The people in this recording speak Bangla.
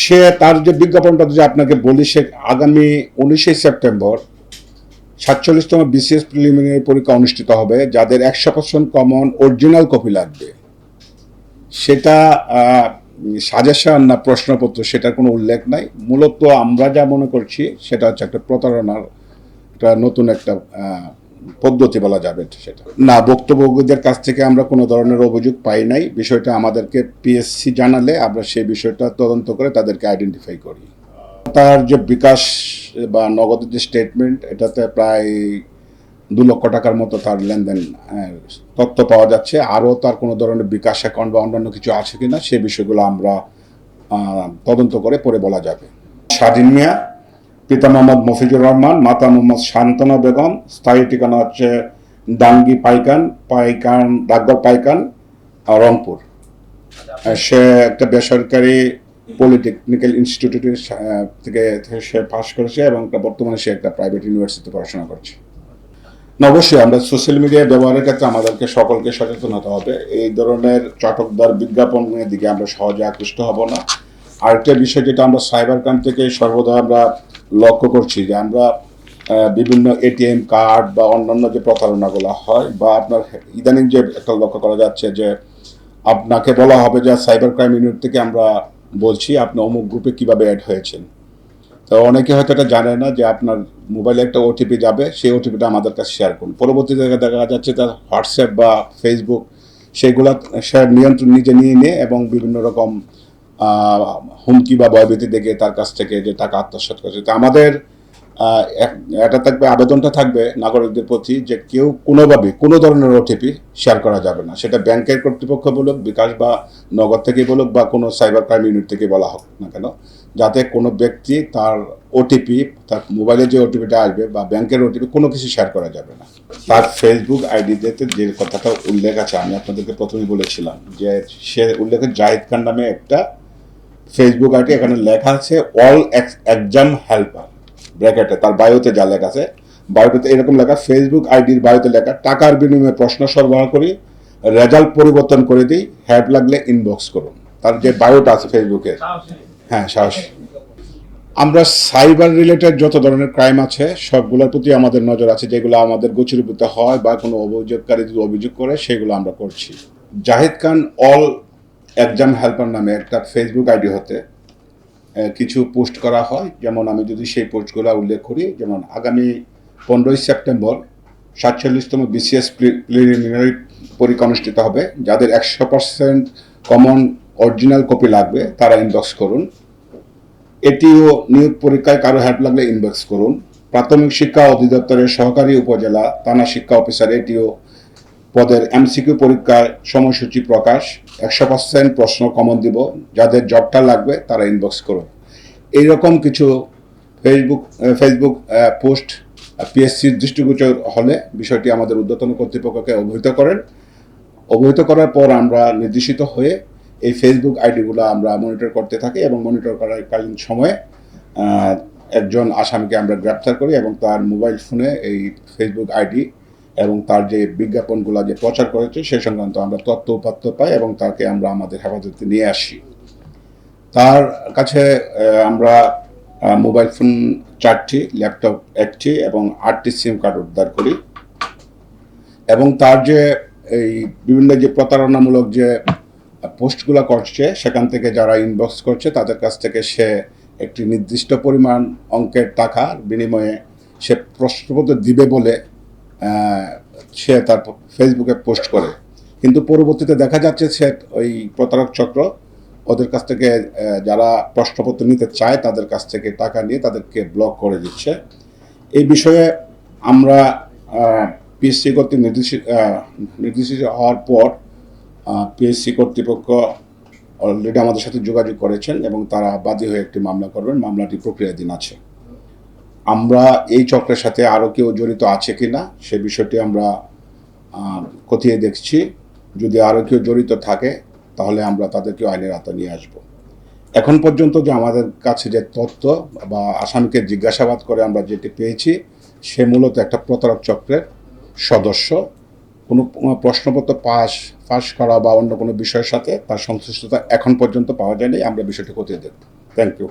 সে তার যে বিজ্ঞাপনটা যে আপনাকে বলি, সে আগামী 19শে সেপ্টেম্বর 47তম বিসিএস প্রিলিমিনারি পরীক্ষা অনুষ্ঠিত হবে, যাদের 100% কমন অরিজিনাল কপি লাগবে। সেটা সাজেশন না প্রশ্নপত্র সেটার কোনো উল্লেখ নাই। মূলত আমরা যা মনে করছি সেটা হচ্ছে একটা প্রতারণার একটা নতুন একটা পদ্ধতি বলা যাবে। সেটা না, ভুক্তভোগীদের কাছ থেকে আমরা কোনো ধরনের অভিযোগ পাই নাই। বিষয়টা আমাদেরকে পিএসসি জানালে আমরা সেই বিষয়টা তদন্ত করে তাদেরকে আইডেন্টিফাই করি। তার যে বিকাশ বা নগদের যে স্টেটমেন্ট, এটাতে প্রায় 2 লক্ষ টাকার মতো তার লেনদেন তথ্য পাওয়া যাচ্ছে। আরও তার কোনো ধরনের বিকাশ অ্যাকাউন্ট বা অন্যান্য কিছু আছে কিনা সে বিষয়গুলো আমরা তদন্ত করে পরে বলা যাবে। স্বাধীন মিয়া, পিতা মোহাম্মদ মফিজুর রহমান, মাতা মোহাম্মদ শান্তনা বেগম, স্থায়ী ঠিকানা হচ্ছে ডাঙ্গি ডাকঘর পাইকান, রংপুর। সে একটা বেসরকারি পলিটেকনিক্যাল ইনস্টিটিউট থেকে সে পাশ করেছে এবং বর্তমানে সে একটা প্রাইভেট ইউনিভার্সিটিতে পড়াশোনা করছে। না, অবশ্যই আমরা সোশ্যাল মিডিয়া ব্যবহারের ক্ষেত্রে আমাদেরকে সকলকে সচেতন হতে হবে। এই ধরনের চটকদার বিজ্ঞাপনের দিকে আমরা সহজে আকৃষ্ট হব না। আরেকটা বিষয় যেটা আমরা সাইবার ক্রাইম থেকে সর্বদা আমরা লক্ষ্য করছি, যে আমরা বিভিন্ন এটিএম কার্ড বা অন্যান্য যে প্রতারণাগুলো হয়, বা আপনার ইদানিং যে একটা লক্ষ্য করা যাচ্ছে যে আপনাকে বলা হবে যে সাইবার ক্রাইম ইউনিট থেকে আমরা বলছি আপনি অমুক গ্রুপে কিভাবে অ্যাড হয়েছেন। তো অনেকে হয়তো এটা জানে না যে আপনার মোবাইলে একটা ওটিপি যাবে, সেই ওটিপিটা আমাদের কাছে শেয়ার করুন। পরবর্তীতে দেখা যাচ্ছে তার হোয়াটসঅ্যাপ বা ফেসবুক সেগুলো সে নিয়ন্ত্রণ নিজে নিয়ে নেয় এবং বিভিন্ন রকম হুমকি বা ভয়ভীতি দেখে তার কাছ থেকে যে টাকা আত্মসাৎ করছে। তো আমাদের এটা থাকবে, আবেদনটা থাকবে নাগরিকদের প্রতি, যে কেউ কোনোভাবে কোনো ধরনের ওটিপি শেয়ার করা যাবে না। সেটা ব্যাংকের কর্তৃপক্ষ বলুক, বিকাশ বা নগদ থেকে বলুক, বা কোনো সাইবার ক্রাইম ইউনিট থেকে বলা হোক না কেন, যাতে কোনো ব্যক্তি তার ওটিপি, তার মোবাইলে যে ওটিপিটা আসবে বা ব্যাংকের ওটিপি, কোনো কিছু শেয়ার করা যাবে না। তার ফেসবুক আইডিতে যে কথাটা উল্লেখ আছে, আমি আপনাদেরকে প্রথমেই বলেছিলাম যে সে উল্লেখের জাহিদ খান নামে একটা ফেসবুক আইডি, এখানে লেখা আছে অল এক্সাম হেল্পার, ব্র্যাকেটে তার বায়োতে যা লেখা আছে, বায়োতে এরকম লেখা, ফেসবুক আইডির বায়োতে লেখা, টাকার বিনিময়ে প্রশ্ন সরবরাহ করি, রেজাল্ট পরিবর্তন করে দিই, হেল্প লাগলে ইনবক্স করুন। তার যে বায়োটা আছে ফেসবুকের, হ্যাঁ, সাহস। আমরা সাইবার রিলেটেড যত ধরনের ক্রাইম আছে সবগুলোর প্রতি আমাদের নজর আছে, যেগুলো আমাদের গোচরীভূত হয় বা কোনো অভিযোগকারী যদি অভিযোগ করে সেগুলো আমরা করছি। জাহিদ খান অল এক্সাম হেল্পার নামে একটা ফেসবুক আইডি হতে কিছু পোস্ট করা হয়। যেমন আমি যদি সেই পোস্টগুলো উল্লেখ করি, যেমন আগামী 15ই সেপ্টেম্বর 47তম বিসিএস প্রিলিমিনারি পরীক্ষা অনুষ্ঠিত হবে, যাদের 100% কমন অরিজিনাল কপি লাগবে তারা ইনবক্স করুন। এটিও নিয়োগ পরীক্ষায় কারো হেল্প লাগলে ইনবক্স করুন। প্রাথমিক শিক্ষা অধিদপ্তরের সহকারী উপজেলা থানা শিক্ষা অফিসার এটিও পদের এমসিকিউ পরীক্ষার সময়সূচি প্রকাশ, 100% প্রশ্ন কমন দিব, যাদের জবটা লাগবে তারা ইনবক্স করুন। এইরকম কিছু ফেসবুক পোস্ট পিএসসির দৃষ্টিগোচর হলে বিষয়টি আমাদের ঊর্ধ্বতন কর্তৃপক্ষকে অবহিত করেন। অবহিত করার পর আমরা নির্দেশিত হয়ে এই ফেসবুক আইডিগুলো আমরা মনিটর করতে থাকি এবং মনিটর করাকালীন সময়ে একজন আসামিকে আমরা গ্রেপ্তার করি এবং তার মোবাইল ফোনে এই ফেসবুক আইডি এবং তার যে বিজ্ঞাপনগুলো যে প্রচার করেছে সে সংক্রান্ত আমরা তথ্য উপাত্ত পাই এবং তাকে আমরা আমাদের হেফাজতে নিয়ে আসি। তার কাছে আমরা মোবাইল ফোন 4টি, ল্যাপটপ 1টি এবং 8টি সিম কার্ড উদ্ধার করি এবং তার যে এই বিভিন্ন যে প্রতারণামূলক যে পোস্টগুলো করছে সেখান থেকে যারা ইনবক্স করছে তাদের কাছ থেকে সে একটি নির্দিষ্ট পরিমাণ অঙ্কের টাকার বিনিময়ে সে প্রশ্নপত্র দিবে বলে সে তার ফেসবুকে পোস্ট করে, কিন্তু পরবর্তীতে দেখা যাচ্ছে সে ওই প্রতারক চক্র ওদের কাছ থেকে যারা প্রশ্নপত্র নিতে চায় তাদের কাছ থেকে টাকা নিয়ে তাদেরকে ব্লক করে দিচ্ছে। এই বিষয়ে আমরা পিএসসি কর্তৃক নির্দেশিত হওয়ার পর পিএসসি কর্তৃপক্ষ অলরেডি আমাদের সাথে যোগাযোগ করেছেন এবং তারা বাদী হয়ে একটি মামলা করবেন। মামলাটি প্রক্রিয়াধীন আছে। আমরা এই চক্রের সাথে আরও কেউ জড়িত আছে কি না সে বিষয়টি আমরা খতিয়ে দেখছি। যদি আরও কেউ জড়িত থাকে তাহলে আমরা তাদেরকে আইনের আওতায় নিয়ে আসব। এখন পর্যন্ত যে আমাদের কাছে যে তথ্য বা আসামিকে জিজ্ঞাসাবাদ করে আমরা যেটি পেয়েছি সে মূলত একটা প্রতারক চক্রের সদস্য। কোনো প্রশ্নপত্র পাস ফাঁস করা বা অন্য কোনো বিষয়ের সাথে তার সংশ্লিষ্টতা এখন পর্যন্ত পাওয়া যায়নি। আমরা বিষয়টি খতিয়ে দেখব। Thank you.